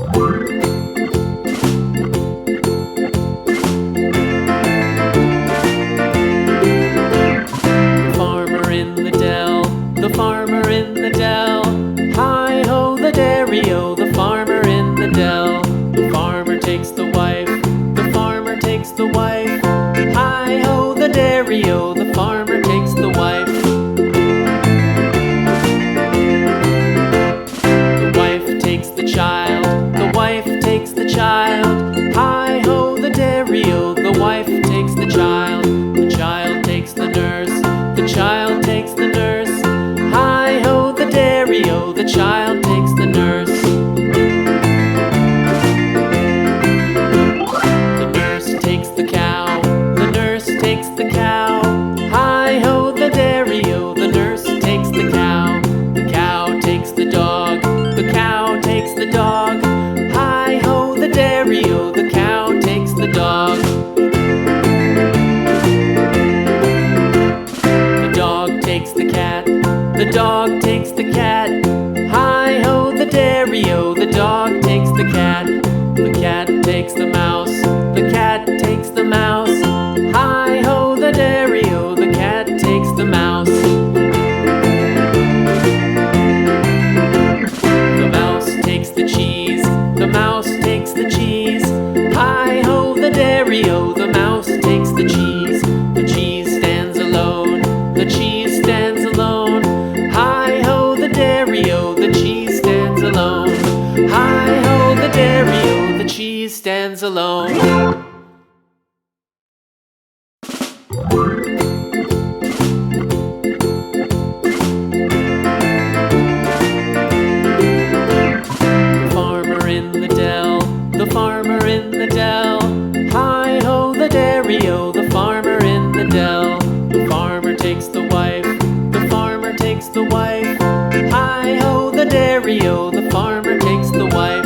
Farmer in the dell, the farmer in the dell. Hi-ho, the dairy-o, the farmer in the dell. The farmer takes the wife, the farmer takes the wife. Hi-ho, the dairy-o, the farmer takes the wife. The wife takes the child, the wife takes the child. Hi-ho, the dairy-o, the wife takes the child. The child takes the nurse, the child takes the nurse. Hi-ho, the dairy-o, the child takes the nurse. The nurse takes the cow, the nurse takes the cow. Hi-ho, the dairy-o, the nurse takes the cow. The cow takes the dog, the cow takes the dog. Hi-ho, the dairy-o, the cow takes the dog. The dog takes the cat, the dog takes the cat. Hi-ho, the dairy-o, the dog takes the cat. The cat takes the mouse, the cat takes the mouse. Hi-ho, the dairy-o, the cat takes the mouse. The mouse takes the cheese, the mouse takes the cheese. Hi-ho, the dairy-o, the mouse takes the cheese. The cheese stands alone, the cheese stands alone. Hi-ho, the dairy-o, the cheese stands alone. Hi-ho, the dairy-o, the cheese stands alone. The farmer in the dell. Hi-ho, the dairy-o, the farmer in the dell. The farmer takes the wife, the farmer takes the wife. Hi-ho, the dairy-o, the farmer takes the wife.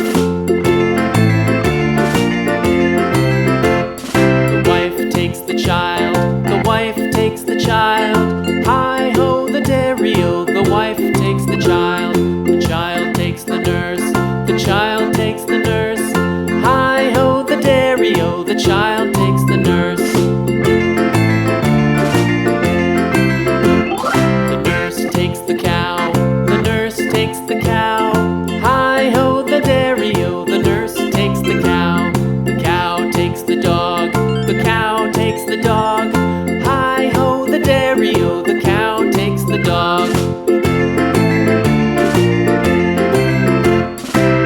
The wife takes the child, the wife takes the child. Hi-ho, the dairy-o, the wife takes the child. The child takes the nurse, the child takes the nurse. Hi-ho, the dairy-o, the child takes the nurse. The nurse takes the cow, the nurse takes the cow. Hi-ho, the dairy-o, the nurse takes the cow. The cow takes the dog, the cow takes the dog. Hi-ho, the dairy-o, the cow takes the dog.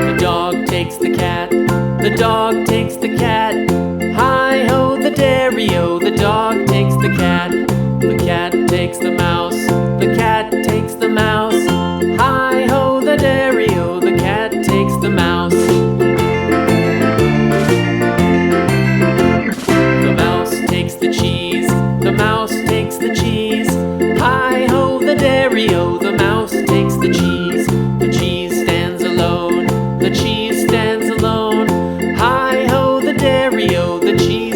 The dog takes the cat, the dog takes the cat. Hi-ho, the dairy-o, the dog takes the cat. The cat takes the mouse, the cat takes the mouse. Hi-ho, the dairy-o, the cat takes the mouse. The mouse takes the cheese, the mouse takes the cheese. Hi-ho, the dairy-o, the mouse takes the cheese. The cheese stands alone, the cheese stands alone. Hi-ho, the dairy-o, the cheese